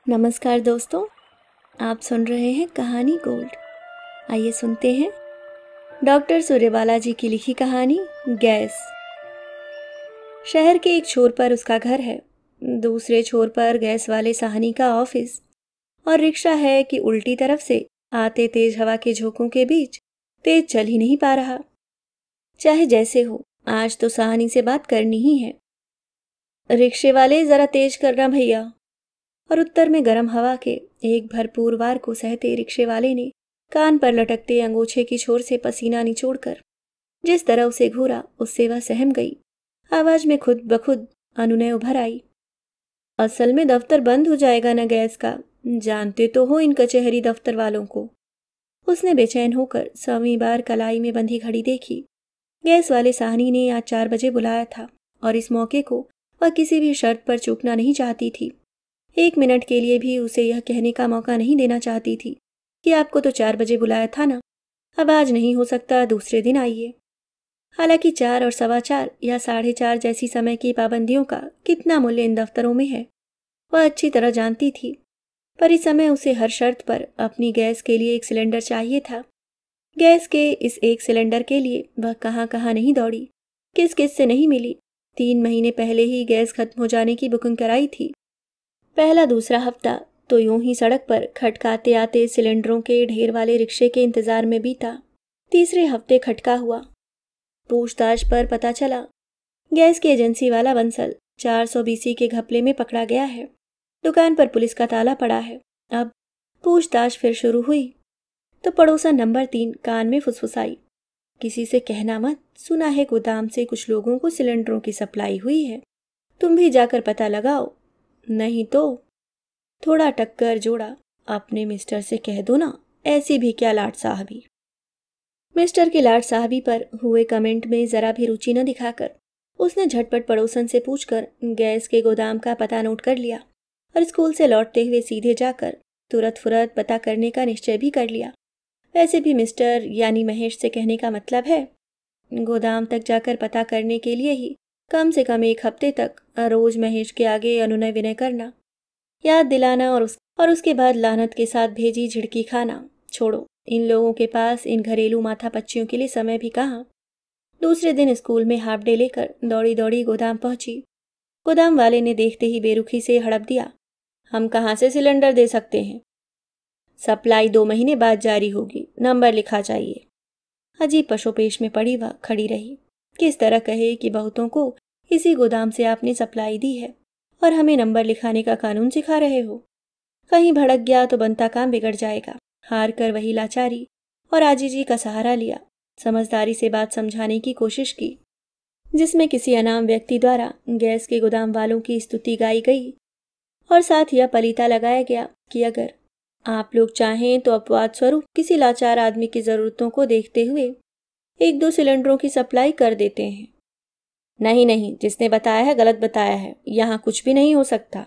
नमस्कार दोस्तों, आप सुन रहे हैं कहानी गोल्ड। आइए सुनते हैं डॉक्टर सूर्यबाला जी की लिखी कहानी गैस। शहर के एक छोर पर उसका घर है, दूसरे छोर पर गैस वाले साहनी का ऑफिस और रिक्शा है कि उल्टी तरफ से आते तेज हवा के झोंकों के बीच तेज चल ही नहीं पा रहा। चाहे जैसे हो, आज तो साहनी से बात करनी ही है। रिक्शे वाले जरा तेज करना भैया। और उत्तर में गर्म हवा के एक भरपूर वार को सहते रिक्शे वाले ने कान पर लटकते अंगोछे की छोर से पसीना निचोड़कर जिस तरह उसे घूरा, उससे वह सहम गई। आवाज में खुद बखुद अनुनय उभर आई। असल में दफ्तर बंद हो जाएगा ना गैस का, जानते तो हो इन कचहरी दफ्तर वालों को। उसने बेचैन होकर 100वीं बार कलाई में बंधी घड़ी देखी। गैस वाले साहनी ने आज 4 बजे बुलाया था और इस मौके को वह किसी भी शर्त पर चूकना नहीं चाहती थी। 1 मिनट के लिए भी उसे यह कहने का मौका नहीं देना चाहती थी कि आपको तो 4 बजे बुलाया था ना, अब आज नहीं हो सकता, दूसरे दिन आइए। हालांकि 4 और 4:15 या 4:30 जैसी समय की पाबंदियों का कितना मूल्य इन दफ्तरों में है, वह अच्छी तरह जानती थी। पर इस समय उसे हर शर्त पर अपनी गैस के लिए एक सिलेंडर चाहिए था। गैस के इस एक सिलेंडर के लिए वह कहाँ कहाँ नहीं दौड़ी, किस किस से नहीं मिली। 3 महीने पहले ही गैस खत्म हो जाने की बुकिंग कराई थी। पहला दूसरा हफ्ता तो यूं ही सड़क पर खटकाते आते सिलेंडरों के ढेर वाले रिक्शे के इंतजार में बीता। तीसरे हफ्ते खटका हुआ। पूछताछ पर पता चला गैस की एजेंसी वाला बंसल 400 BC के घपले में पकड़ा गया है। दुकान पर पुलिस का ताला पड़ा है। अब पूछताछ फिर शुरू हुई तो पड़ोसन नंबर 3 कान में फुसफुसाई, किसी से कहना मत, सुना है गोदाम से कुछ लोगों को सिलेंडरों की सप्लाई हुई है, तुम भी जाकर पता लगाओ, नहीं तो। थोड़ा टक्कर जोड़ा, अपने मिस्टर से कह दो ना, ऐसी भी क्या लाट साहबी। मिस्टर की लाट साहबी पर हुए कमेंट में जरा भी रुचि न दिखाकर उसने झटपट पड़ोसन से पूछकर गैस के गोदाम का पता नोट कर लिया और स्कूल से लौटते हुए सीधे जाकर तुरंत फुरत पता करने का निश्चय भी कर लिया। वैसे भी मिस्टर यानी महेश से कहने का मतलब है गोदाम तक जाकर पता करने के लिए ही कम से कम 1 हफ्ते तक रोज महेश के आगे अनुनय विनय करना, याद दिलाना और उसके बाद लानत के साथ भेजी झिड़की खाना। छोड़ो, इन लोगों के पास इन घरेलू माथापच्चियों के लिए समय भी कहाँ। दूसरे दिन स्कूल में हाफ डे लेकर दौड़ी दौड़ी गोदाम पहुंची। गोदाम वाले ने देखते ही बेरुखी से हड़प दिया, हम कहाँ से सिलेंडर दे सकते हैं, सप्लाई 2 महीने बाद जारी होगी, नंबर लिखा चाहिए। अजीब पशोपेश में पड़ी वह खड़ी रही। किस तरह कहे कि बहुतों को इसी गोदाम से आपने सप्लाई दी है और हमें नंबर लिखाने का कानून सिखा रहे हो। कहीं भड़क गया तो बनता काम बिगड़ जाएगा। हार कर वही लाचारी और आजीजी का सहारा लिया। समझदारी से बात समझाने की कोशिश की, जिसमें किसी अनाम व्यक्ति द्वारा गैस के गोदाम वालों की स्तुति गाई गई और साथ यह पलीता लगाया गया कि अगर आप लोग चाहें तो अपवाद स्वरूप किसी लाचार आदमी की जरूरतों को देखते हुए 1-2 सिलेंडरों की सप्लाई कर देते हैं। नहीं नहीं, जिसने बताया है गलत बताया है, यहाँ कुछ भी नहीं हो सकता।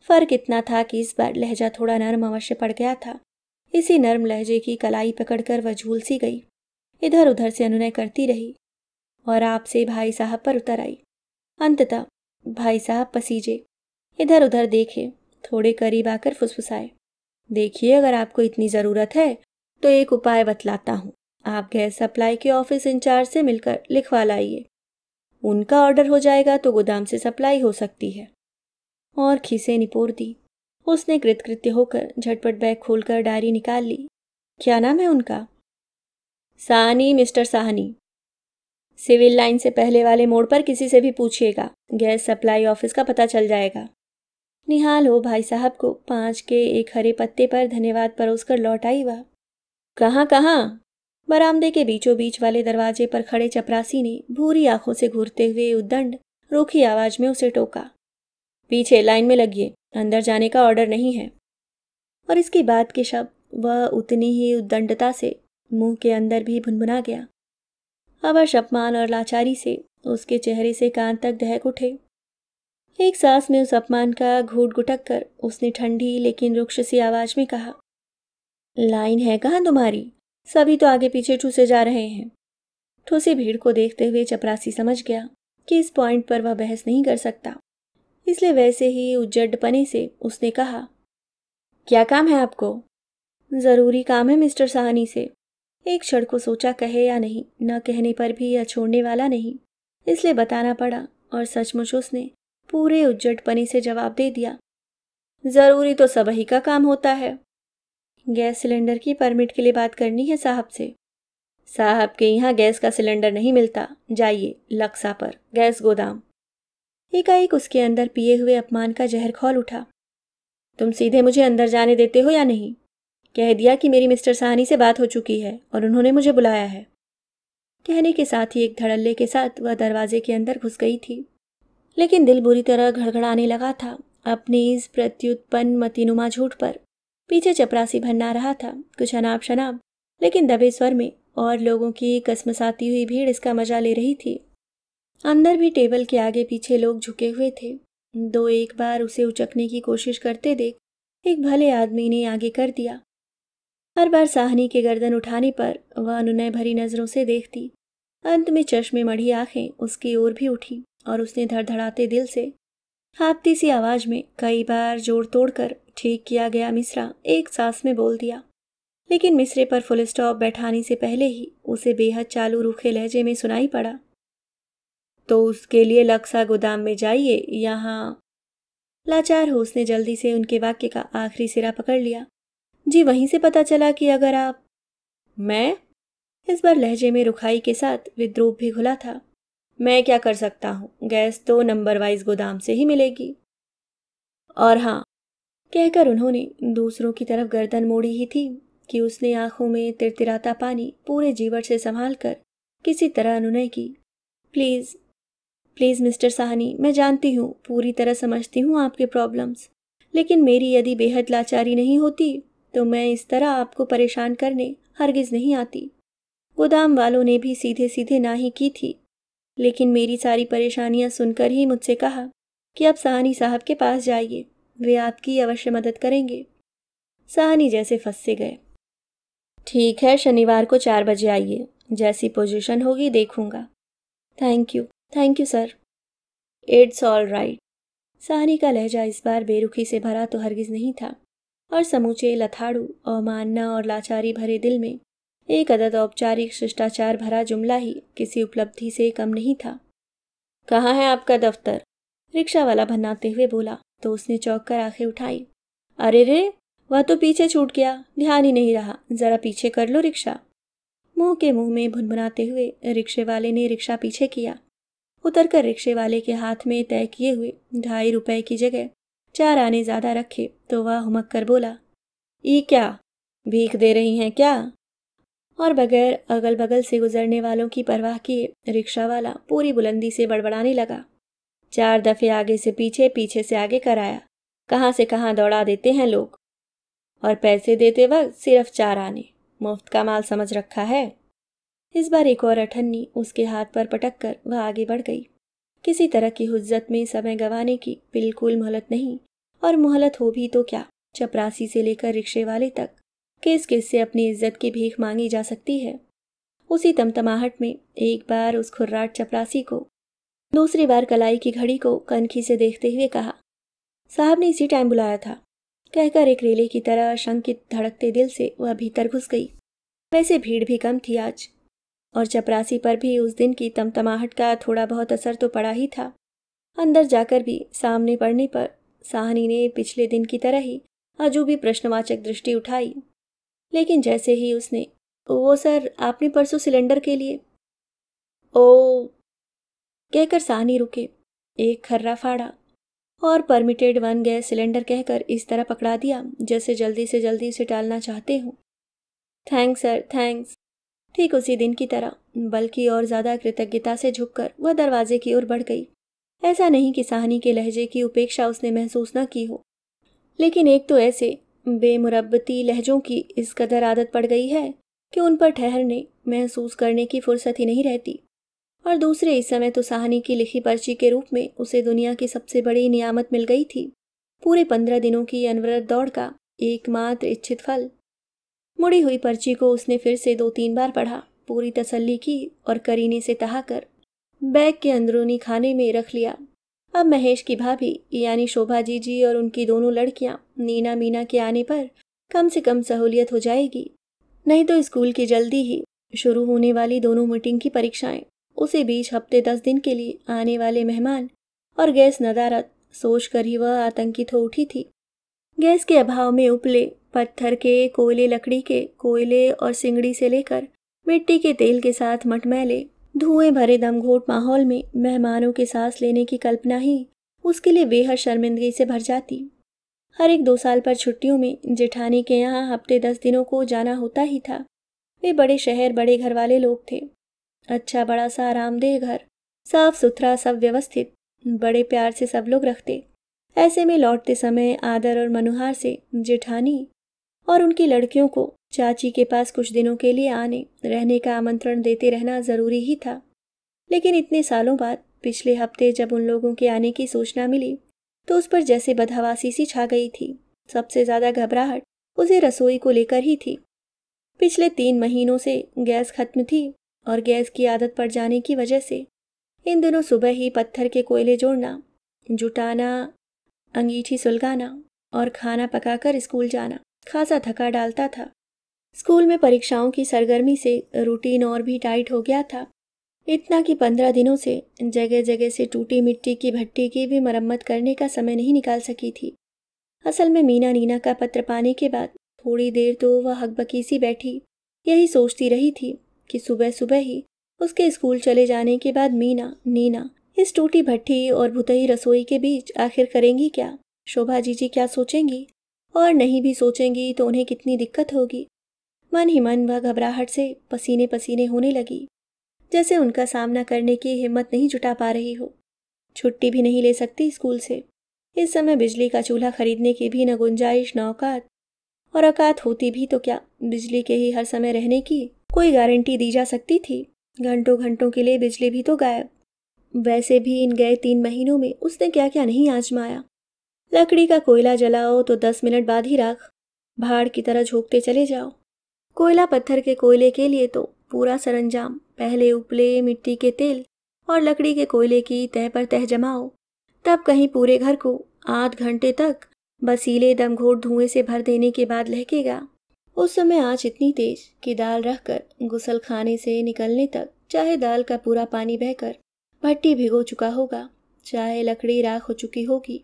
फर्क इतना था कि इस बार लहजा थोड़ा नर्म अवश्य पड़ गया था। इसी नर्म लहजे की कलाई पकड़कर वह झूल सी गई, इधर उधर से अनुनय करती रही और आपसे भाई साहब पर उतर आई। अंततः भाई साहब पसीजे, इधर उधर देखे, थोड़े करीब आकर फुसफुसाए, देखिए अगर आपको इतनी ज़रूरत है तो एक उपाय बतलाता हूँ, आप गैस सप्लाई के ऑफिस इंचार्ज से मिलकर लिखवा लाइए, उनका ऑर्डर हो जाएगा तो गोदाम से सप्लाई हो सकती है। और खीसें निपोर दी। उसने कृतकृत्य होकर झटपट बैग खोलकर डायरी निकाल ली। क्या नाम है उनका? Sahni, mister Sahni. Civil line से पहले वाले मोड़ पर किसी से भी पूछिएगा, गैस सप्लाई ऑफिस का पता चल जाएगा। निहाल हो भाई साहब को 5 के एक हरे पत्ते पर धन्यवाद परोसकर लौट आई वह। कहाँ कहाँ? बरामदे के बीचों बीच वाले दरवाजे पर खड़े चपरासी ने भूरी आंखों से घूरते हुए उद्दंड रूखी आवाज में उसे टोका, पीछे लाइन में लगिए, अंदर जाने का ऑर्डर नहीं है। और इसके बाद के शब्द वह उतनी ही उद्दंडता से मुंह के अंदर भी भुनभुना गया। अवश अपमान और लाचारी से उसके चेहरे से कान तक दहक उठे। एक सांस में उस अपमान का घूंट गुटक कर उसने ठंडी लेकिन रुक्ष सी आवाज में कहा, लाइन है कहाँ तुम्हारी, सभी तो आगे पीछे ठूसे जा रहे हैं। ठूसी भीड़ को देखते हुए चपरासी समझ गया कि इस पॉइंट पर वह बहस नहीं कर सकता, इसलिए वैसे ही उज्जडपने से उसने कहा, क्या काम है आपको? ज़रूरी काम है मिस्टर साहनी से। एक क्षण को सोचा कहे या नहीं, न कहने पर भी यह छोड़ने वाला नहीं, इसलिए बताना पड़ा और सचमुच उसने पूरे उज्जटपने से जवाब दे दिया। ज़रूरी तो सबही का काम होता है। गैस सिलेंडर की परमिट के लिए बात करनी है साहब से। साहब के यहाँ गैस का सिलेंडर नहीं मिलता, जाइए लक्सा पर, गैस गोदाम। एकाएक उसके अंदर पिए हुए अपमान का जहर खौल उठा। तुम सीधे मुझे अंदर जाने देते हो या नहीं? कह दिया कि मेरी मिस्टर साहनी से बात हो चुकी है और उन्होंने मुझे बुलाया है। कहने के साथ ही एक धड़ल्ले के साथ वह दरवाजे के अंदर घुस गई थी, लेकिन दिल बुरी तरह घड़घड़ाने लगा था अपने इस प्रत्युत्पन्न मतिनुमा झूठ पर। पीछे चपरासी भन्ना रहा था, कुछ अनाप शनाप लेकिन दबे स्वर में, और लोगों की कसमसाती हुई भीड़ इसका मजा ले रही थी। अंदर भी टेबल के आगे पीछे लोग झुके हुए थे। दो एक बार उसे उचकने की कोशिश करते देख एक भले आदमी ने आगे कर दिया। हर बार साहनी के गर्दन उठाने पर वह अनुनय भरी नजरों से देखती। अंत में चश्मे मढ़ी आंखें उसकी ओर भी उठी और उसने धड़धड़ाते दिल से हापती सी आवाज में कई बार जोड़ तोड़कर ठीक किया गया मिसरा एक सांस में बोल दिया। लेकिन मिसरे पर फुल स्टॉप बैठाने से पहले ही उसे बेहद चालू रूखे लहजे में सुनाई पड़ा। तो उसके लिए लक्सा गोदाम में जाइए, यहाँ। लाचार हो उसने जल्दी से उनके वाक्य का आखिरी सिरा पकड़ लिया। जी वहीं से पता चला कि अगर आप। मैं? इस बार लहजे में रुखाई के साथ विद्रूप भी घुला था। मैं क्या कर सकता हूँ, गैस तो नंबर वाइज गोदाम से ही मिलेगी। और हाँ, कहकर उन्होंने दूसरों की तरफ गर्दन मोड़ी ही थी कि उसने आंखों में तिरतिराता पानी पूरे जीवट से संभाल कर किसी तरह अनुनय की। प्लीज प्लीज मिस्टर साहनी, मैं जानती हूँ, पूरी तरह समझती हूँ आपके प्रॉब्लम्स, लेकिन मेरी यदि बेहद लाचारी नहीं होती तो मैं इस तरह आपको परेशान करने हरगिज नहीं आती। गोदाम वालों ने भी सीधे सीधे ना ही की थी, लेकिन मेरी सारी परेशानियां सुनकर ही मुझसे कहा कि आप साहनी साहब के पास जाइए, वे आपकी अवश्य मदद करेंगे। साहनी जैसे फंस से गए। ठीक है, शनिवार को 4 बजे आइए, जैसी पोजीशन होगी देखूंगा। Thank you sir. It's all right. Sahni का लहजा इस बार बेरुखी से भरा तो हरगिज नहीं था, और समूचे लथाड़ू अवमानना और लाचारी भरे दिल में एक अदद औपचारिक शिष्टाचार भरा जुमला ही किसी उपलब्धि से कम नहीं था। कहाँ है आपका दफ्तर? रिक्शा वाला भन्नाते हुए बोला तो उसने चौंक कर आंखें उठाई। अरे रे, वह तो पीछे छूट गया, ध्यान ही नहीं रहा, जरा पीछे कर लो रिक्शा। मुंह के मुंह में भुनभुनाते हुए रिक्शे वाले ने रिक्शा पीछे किया। उतरकर रिक्शे वाले के हाथ में तय किए हुए 2.5 रुपए की जगह 4 आने ज्यादा रखे तो वह हुमक कर बोला, ई क्या, भीख दे रही हैं क्या? और बगैर अगल बगल से गुजरने वालों की परवाह किए रिक्शा वाला पूरी बुलंदी से बड़बड़ाने लगा। 4 दफे आगे से पीछे, पीछे से आगे कराया, कहाँ से कहाँ दौड़ा देते हैं लोग, और पैसे देते वक्त सिर्फ 4 आने, मुफ्त का माल समझ रखा है। इस बार एक और अठन्नी उसके हाथ पर पटक कर वह आगे बढ़ गई। किसी तरह की हुज्जत में समय गंवाने की बिल्कुल मोहलत नहीं, और मोहलत हो भी तो क्या, चपरासी से लेकर रिक्शे वाले तक किस किस से अपनी इज्जत की भीख मांगी जा सकती है। उसी तमतमाहट में एक बार उस खुर्राट चपरासी को, दूसरी बार कलाई की घड़ी को कनखी से देखते हुए कहा, साहब ने इसी टाइम बुलाया था। कहकर एक रेले की तरह शंकित धड़कते दिल से वह भीतर घुस गई। वैसे भीड़ भी कम थी आज, और चपरासी पर भी उस दिन की तमतमाहट का थोड़ा बहुत असर तो पड़ा ही था। अंदर जाकर भी सामने पड़ने पर साहनी ने पिछले दिन की तरह ही अजूबी प्रश्नवाचक दृष्टि उठाई, लेकिन जैसे ही उसने, वो सर आपने परसों सिलेंडर के लिए। ओ कहकर साहनी रुके, एक खर्रा फाड़ा और परमिटेड 1 गैस सिलेंडर कहकर इस तरह पकड़ा दिया जैसे जल्दी से जल्दी उसे टालना चाहते हो। Thanks sir, thanks. ठीक उसी दिन की तरह, बल्कि और ज्यादा कृतज्ञता से झुककर वह दरवाजे की ओर बढ़ गई। ऐसा नहीं कि साहनी के लहजे की उपेक्षा उसने महसूस न की हो, लेकिन एक तो ऐसे बेमुरब्बती लहजों की इस कदर आदत पड़ गई है कि उन पर ठहरने, महसूस करने की फुर्सत ही नहीं रहती, और दूसरे इस समय तो साहनी की लिखी पर्ची के रूप में उसे दुनिया की सबसे बड़ी नियामत मिल गई थी, पूरे 15 दिनों की अनवरत दौड़ का एकमात्र इच्छित फल। मुड़ी हुई पर्ची को उसने फिर से 2-3 बार पढ़ा, पूरी तसल्ली की और करीने से तहाकर बैग के अंदरूनी खाने में रख लिया। अब महेश की भाभी यानी शोभा जीजी और उनकी दोनों लड़कियां नीना मीना के आने पर कम से कम सहूलियत हो जाएगी, नहीं तो स्कूल की जल्दी ही शुरू होने वाली दोनों मीटिंग की परीक्षाएं, उसी बीच हफ्ते 10 दिन के लिए आने वाले मेहमान और गैस नदारत सोच कर ही वह आतंकित हो उठी थी। गैस के अभाव में उपले पत्थर के, कोयले लकड़ी के, कोयले और सिंगड़ी से लेकर मिट्टी के तेल के साथ मटमैले धुएं भरे दमघोट माहौल में मेहमानों के सांस लेने की कल्पना ही उसके लिए बेहद शर्मिंदगी से भर जाती। हर एक 2 साल पर छुट्टियों में जेठानी के यहाँ हफ्ते 10 दिनों को जाना होता ही था। वे बड़े शहर बड़े घर वाले लोग थे। अच्छा बड़ा सा आरामदेह घर, साफ सुथरा, सब व्यवस्थित, बड़े प्यार से सब लोग रखते। ऐसे में लौटते समय आदर और मनुहार से जेठानी और उनकी लड़कियों को चाची के पास कुछ दिनों के लिए आने रहने का आमंत्रण देते रहना जरूरी ही था। लेकिन इतने सालों बाद पिछले हफ्ते जब उन लोगों के आने की सूचना मिली तो उस पर जैसे बदहवासी सी छा गई थी। सबसे ज्यादा घबराहट उसे रसोई को लेकर ही थी। पिछले 3 महीनों से गैस खत्म थी और गैस की आदत पड़ जाने की वजह से इन दिनों सुबह ही पत्थर के कोयले जोड़ना, जुटाना, अंगीठी सुलगाना और खाना पकाकर स्कूल जाना खासा थका डालता था। स्कूल में परीक्षाओं की सरगर्मी से रूटीन और भी टाइट हो गया था। इतना कि 15 दिनों से जगह जगह से टूटी मिट्टी की भट्टी की भी मरम्मत करने का समय नहीं निकाल सकी थी। असल में मीना नीना का पत्र पाने के बाद थोड़ी देर तो वह हकबकी सी बैठी यही सोचती रही थी कि सुबह सुबह ही उसके स्कूल चले जाने के बाद मीना नीना इस टूटी भट्टी और भुतई रसोई के बीच आखिर करेंगी क्या? शोभा जीजी क्या सोचेंगी? और नहीं भी सोचेंगी तो उन्हें कितनी दिक्कत होगी। मन ही मन वह घबराहट से पसीने पसीने होने लगी, जैसे उनका सामना करने की हिम्मत नहीं जुटा पा रही हो। छुट्टी भी नहीं ले सकती स्कूल से। इस समय बिजली का चूल्हा खरीदने की भी न गुंजाइश न औकात, और औकात होती भी तो क्या बिजली के ही हर समय रहने की कोई गारंटी दी जा सकती थी। घंटों घंटों के लिए बिजली भी तो गायब। वैसे भी इन गए 3 महीनों में उसने क्या क्या नहीं आजमाया। लकड़ी का कोयला जलाओ तो 10 मिनट बाद ही राख भाड़ की तरह झोंकते चले जाओ। कोयला पत्थर के कोयले के लिए तो पूरा सरंजाम, पहले उपले मिट्टी के तेल और लकड़ी के कोयले की तह पर तह जमाओ, तब कहीं पूरे घर को आध घंटे तक बसीले दमघोट धुएं से भर देने के बाद लहकेगा। उस समय आंच इतनी तेज कि दाल रखकर गुसल खाने से निकलने तक चाहे दाल का पूरा पानी बहकर भट्टी भिगो चुका होगा, चाहे लकड़ी राख हो चुकी होगी,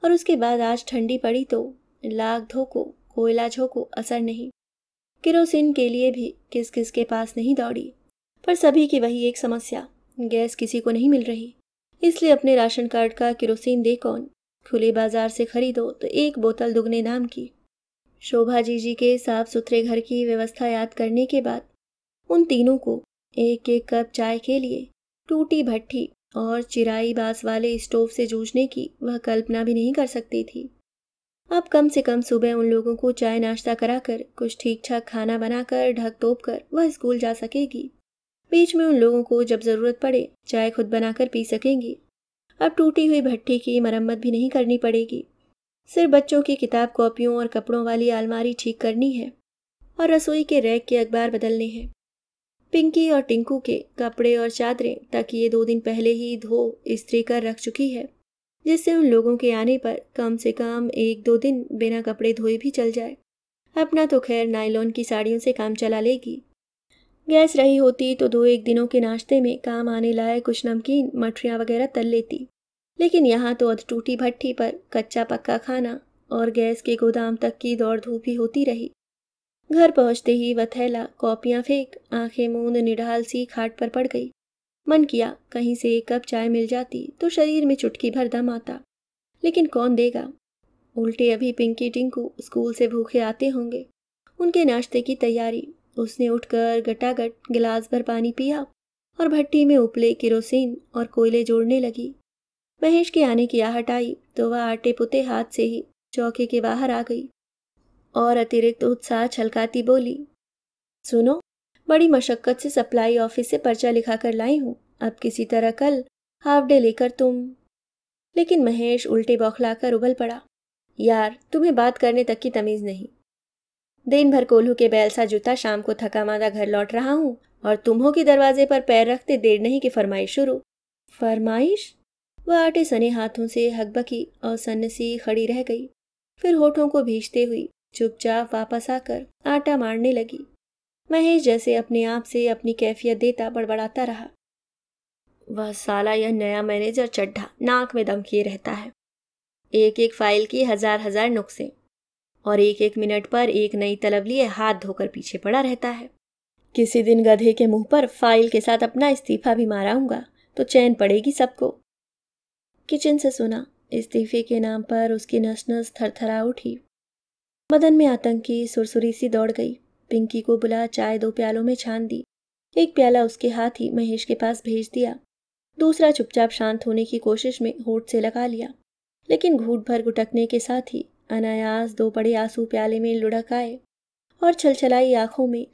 और उसके बाद आज ठंडी पड़ी तो लाख धोको कोयला झोंको असर नहीं। केरोसिन के लिए भी किस किस के पास नहीं दौड़ी, पर सभी की वही एक समस्या, गैस किसी को नहीं मिल रही। इसलिए अपने राशन कार्ड का केरोसिन दे कौन, खुले बाजार से खरीदो तो 1 बोतल दुगने दाम की। शोभा जीजी के साफ सुथरे घर की व्यवस्था याद करने के बाद उन तीनों को 1-1 कप चाय के लिए टूटी भट्टी और चिराई बांस वाले स्टोव से जूझने की वह कल्पना भी नहीं कर सकती थी। अब कम से कम सुबह उन लोगों को चाय नाश्ता कराकर कुछ ठीक ठाक खाना बनाकर ढक तोप कर वह स्कूल जा सकेगी। बीच में उन लोगों को जब जरूरत पड़े चाय खुद बनाकर पी सकेंगी। अब टूटी हुई भट्टी की मरम्मत भी नहीं करनी पड़ेगी। सिर्फ बच्चों की किताब कॉपियों और कपड़ों वाली अलमारी ठीक करनी है और रसोई के रैक के अखबार बदलने हैं। पिंकी और टिंकू के कपड़े और चादरें तकिए 2 दिन पहले ही धो इस्त्री कर रख चुकी है, जिससे उन लोगों के आने पर कम से कम 1-2 दिन बिना कपड़े धोए भी चल जाए। अपना तो खैर नायलॉन की साड़ियों से काम चला लेगी। गैस रही होती तो 2-1 दिनों के नाश्ते में काम आने लायक कुछ नमकीन मठरियाँ वगैरह तल लेती, लेकिन यहाँ तो अध टूटी भट्टी पर कच्चा पक्का खाना और गैस के गोदाम तक की दौड़ धूप ही होती रही। घर पहुँचते ही वह थैला कॉपियाँ फेंक आंखें मूंद निढाल सी खाट पर पड़ गई। मन किया कहीं से 1 कप चाय मिल जाती तो शरीर में चुटकी भर दम आता, लेकिन कौन देगा। उल्टे अभी पिंकी टिंकू स्कूल से भूखे आते होंगे। उनके नाश्ते की तैयारी। उसने उठकर गटागट गिलास भर पानी पिया और भट्टी में उपले केरोसिन और कोयले जोड़ने लगी। महेश के आने की आहट आई तो वह आटे पुते हाथ से ही चौके के बाहर आ गई और अतिरिक्त उत्साह छलकाती बोली, सुनो, बड़ी मशक्कत से सप्लाई ऑफिस से पर्चा लिखा कर लाई हूँ। अब किसी तरह कल हाफ डे लेकर तुम। लेकिन महेश उल्टे बौखलाकर उबल पड़ा, यार तुम्हें बात करने तक की तमीज नहीं। दिन भर कोल्हू के बैल सा जूता, शाम को थका मांदा घर लौट रहा हूँ और तुम हो कि दरवाजे पर पैर रखते देर नहीं कि फरमाइश शुरू। फरमाइश? वह आटे सने हाथों से हकबकी और सन्न सी खड़ी रह गई। फिर होठों को भींचते हुई चुपचाप वापस आकर आटा मारने लगी। महेश जैसे अपने आप से अपनी कैफियत देता बड़बड़ाता रहा। वह साला यह नया मैनेजर चड्ढा नाक में दम किए रहता है। एक एक फाइल की हजार हजार नुक्से और एक एक मिनट पर एक नई तलब लिए हाथ धोकर पीछे पड़ा रहता है। किसी दिन गधे के मुंह पर फाइल के साथ अपना इस्तीफा भी माराऊंगा तो चैन पड़ेगी सबको। किचन से सुना इस्तीफे के नाम पर उसकी नस नस थरथरा उठी। बदन में आतंकी सुरसुरी सी दौड़ गई। पिंकी को बुला चाय 2 प्यालों में छान दी। एक प्याला उसके हाथ ही महेश के पास भेज दिया, दूसरा चुपचाप शांत होने की कोशिश में होठ से लगा लिया, लेकिन घूंट भर गुटकने के साथ ही अनायास 2 बड़े आंसू प्याले में लुढ़क आए और छलछलाई आंखों में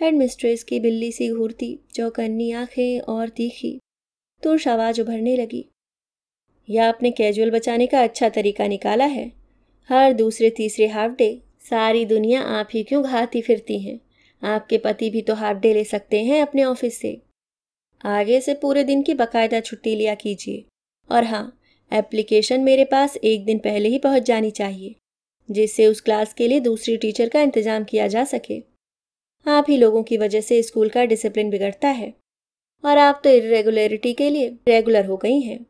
हेडमिस्ट्रेस की बिल्ली सी घूरती चौकन्नी आंखें और तीखी तुर्श आवाज उभरने लगी। यह आपने कैजुअल बचाने का अच्छा तरीका निकाला है। हर दूसरे तीसरे हाफ डे सारी दुनिया आप ही क्यों घाती फिरती हैं। आपके पति भी तो हाफ डे ले सकते हैं अपने ऑफिस से। आगे से पूरे दिन की बकायदा छुट्टी लिया कीजिए। और हाँ, एप्लीकेशन मेरे पास 1 दिन पहले ही पहुंच जानी चाहिए, जिससे उस क्लास के लिए दूसरी टीचर का इंतजाम किया जा सके। आप ही लोगों की वजह से स्कूल का डिसिप्लिन बिगड़ता है और आप तो इरेगुलरिटी के लिए रेगुलर हो गई हैं।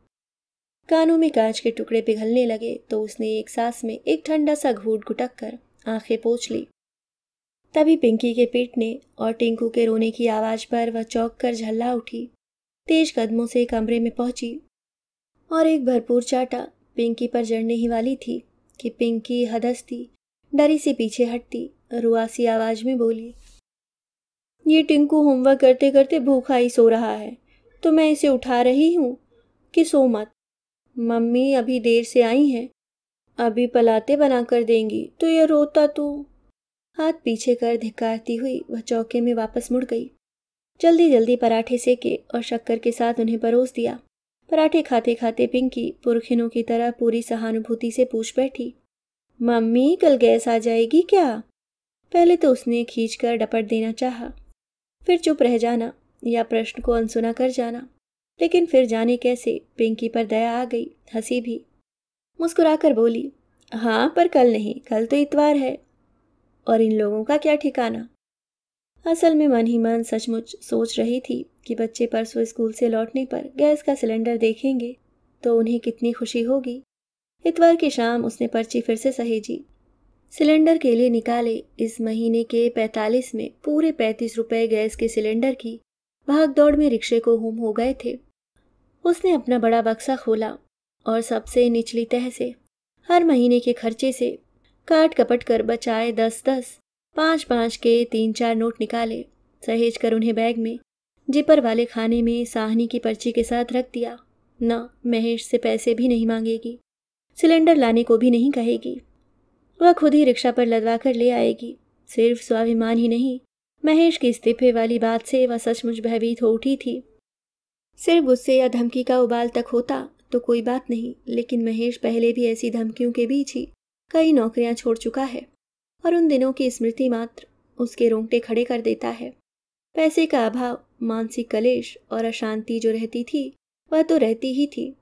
कानों में कांच के टुकड़े पिघलने लगे तो उसने एक सांस में एक ठंडा सा घूंट गुटक कर आंखें पोंछ ली। तभी पिंकी के पीटने और टिंकू के रोने की आवाज पर वह चौंक कर झल्ला उठी, तेज कदमों से कमरे में पहुंची और एक भरपूर चाटा पिंकी पर जड़ने ही वाली थी कि पिंकी हदसती डरी से पीछे हटती रुआसी आवाज में बोली, ये टिंकू होमवर्क करते करते भूखा ही सो रहा है तो मैं इसे उठा रही हूँ कि सो मत। मम्मी अभी देर से आई हैं, अभी पलाते बना कर देंगी तो ये रोता तो। हाथ पीछे कर धिक्कारती हुई वह चौके में वापस मुड़ गई। जल्दी जल्दी पराठे सेके और शक्कर के साथ उन्हें परोस दिया। पराठे खाते खाते पिंकी पुरखिनों की तरह पूरी सहानुभूति से पूछ बैठी, मम्मी कल गैस आ जाएगी क्या? पहले तो उसने खींचकर डपट देना चाहा, फिर चुप रह जाना या प्रश्न को अनसुना कर जाना, लेकिन फिर जाने कैसे पिंकी पर दया आ गई, हंसी भी। मुस्कुराकर बोली, हाँ पर कल नहीं, कल तो इतवार है और इन लोगों का क्या ठिकाना। असल में मन ही मन सचमुच सोच रही थी कि बच्चे परसों स्कूल से लौटने पर गैस का सिलेंडर देखेंगे तो उन्हें कितनी खुशी होगी। इतवार की शाम उसने पर्ची फिर से सहेजी। सिलेंडर के लिए निकाले इस महीने के 45 में पूरे 35 रुपए गैस के सिलेंडर की भाग दौड़ में रिक्शे को हुम हो गए थे। उसने अपना बड़ा बक्सा खोला और सबसे निचली तह से हर महीने के खर्चे से काट कपट कर बचाए 10-10, 5-5 के 3-4 नोट निकाले, सहेज कर उन्हें बैग में जिपर वाले खाने में साहनी की पर्ची के साथ रख दिया। ना, महेश से पैसे भी नहीं मांगेगी, सिलेंडर लाने को भी नहीं कहेगी, वह खुद ही रिक्शा पर लदवा कर ले आएगी। सिर्फ स्वाभिमान ही नहीं, महेश के इस्तीफे वाली बात से वह सचमुच भयभीत हो उठी थी। सिर्फ गुस्से या धमकी का उबाल तक होता तो कोई बात नहीं, लेकिन महेश पहले भी ऐसी धमकियों के बीच ही कई नौकरियां छोड़ चुका है और उन दिनों की स्मृति मात्र उसके रोंगटे खड़े कर देता है। पैसे का अभाव, मानसिक कलेश और अशांति जो रहती थी वह तो रहती ही थी।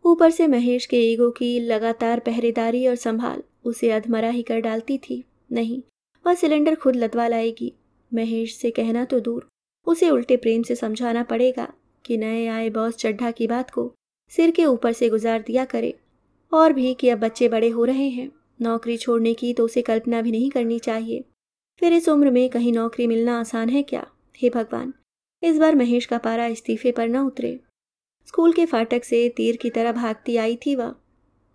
ऊपर से महेश के ईगो की लगातार पहरेदारी और संभाल उसे अधमरा ही कर डालती थी। नहीं, वह सिलेंडर खुद लदवा लाएगी। महेश से कहना तो दूर, उसे उल्टे प्रेम से समझाना पड़ेगा कि नए आए बॉस चड्ढा की बात को सिर के ऊपर से गुजार दिया करे, और भी कि अब बच्चे बड़े हो रहे हैं, नौकरी छोड़ने की तो उसे कल्पना भी नहीं करनी चाहिए। फिर इस उम्र में कहीं नौकरी मिलना आसान है क्या? हे भगवान, इस बार महेश का पारा इस्तीफे पर न उतरे। स्कूल के फाटक से तीर की तरह भागती आई थी वह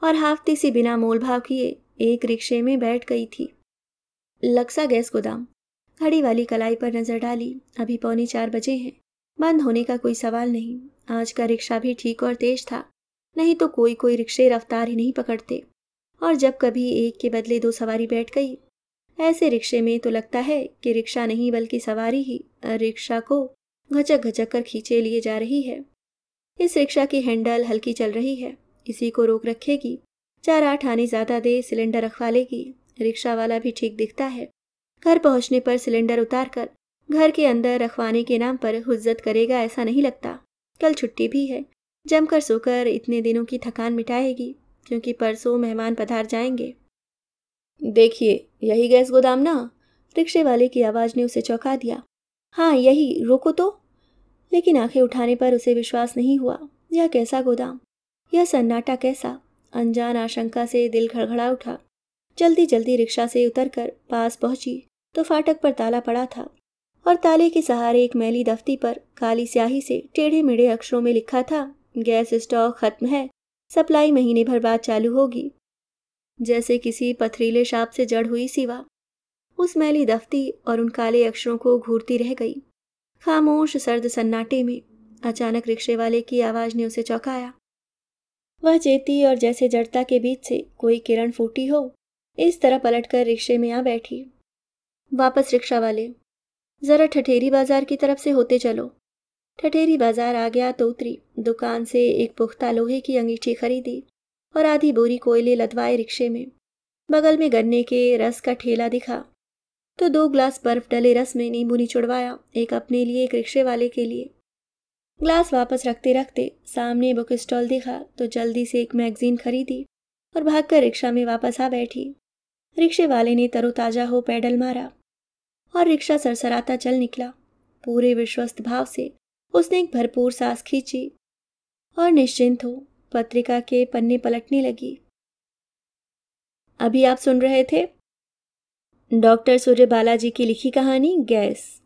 और हाफती सी बिना मोल भाव किए एक रिक्शे में बैठ गई थी। लक्सा गैस गोदाम। घड़ी वाली कलाई पर नजर डाली, अभी 3:45 बजे हैं। बंद होने का कोई सवाल नहीं। आज का रिक्शा भी ठीक और तेज था, नहीं तो कोई कोई रिक्शे रफ्तार ही नहीं पकड़ते, और जब कभी एक के बदले 2 सवारी बैठ गई ऐसे रिक्शे में तो लगता है कि रिक्शा नहीं बल्कि सवारी ही रिक्शा को घचक घचक कर खींचे लिए जा रही है। इस रिक्शा की हैंडल हल्की चल रही है, इसी को रोक रखेगी, 4-8 आने ज़्यादा दे सिलेंडर रखवा लेगी। रिक्शा वाला भी ठीक दिखता है। घर पहुंचने पर सिलेंडर उतार कर घर के अंदर रखवाने के नाम पर हुज्जत करेगा ऐसा नहीं लगता। कल छुट्टी भी है, जमकर सोकर इतने दिनों की थकान मिटाएगी, क्योंकि परसों मेहमान पधार जाएंगे। देखिए, यही गैस गोदाम ना? रिक्शे वाले की आवाज़ ने उसे चौंका दिया। हाँ यही, रोको तो। लेकिन आंखें उठाने पर उसे विश्वास नहीं हुआ। यह कैसा गोदाम, यह सन्नाटा कैसा? अनजान आशंका से दिल घड़घड़ा उठा। जल्दी जल्दी रिक्शा से उतरकर पास पहुंची तो फाटक पर ताला पड़ा था और ताले के सहारे एक मैली दफ्ती पर काली स्याही से टेढ़े मेढ़े अक्षरों में लिखा था, गैस स्टॉक खत्म है, सप्लाई महीने भर बाद चालू होगी। जैसे किसी पथरीले शाप से जड़ हुई सिवा उस मैली दफ्ती और उन काले अक्षरों को घूरती रह गई। खामोश सर्द सन्नाटे में अचानक रिक्शे वाले की आवाज ने उसे चौंकाया। वह चेती और जैसे जड़ता के बीच से कोई किरण फूटी हो, इस तरह पलटकर रिक्शे में आ बैठी। वापस रिक्शा वाले, जरा ठठेरी बाजार की तरफ से होते चलो। ठठेरी बाजार आ गया तो उतरी, दुकान से एक पुख्ता लोहे की अंगीठी खरीदी और आधी बोरी कोयले लदवाए रिक्शे में। बगल में गन्ने के रस का ठेला दिखा तो 2 ग्लास बर्फ डले रस में नींबू निचुड़वाया, एक अपने लिए एक रिक्शे वाले के लिए। ग्लास वापस रखते रखते सामने बुक स्टॉल दिखा तो जल्दी से एक मैगजीन खरीदी और भागकर रिक्शा में वापस आ बैठी। रिक्शे वाले ने तरोताजा हो पैडल मारा और रिक्शा सरसराता चल निकला। पूरे विश्वस्त भाव से उसने एक भरपूर सांस खींची और निश्चिंत हो पत्रिका के पन्ने पलटने लगी। अभी आप सुन रहे थे डॉक्टर सूर्य बालाजी की लिखी कहानी गैस।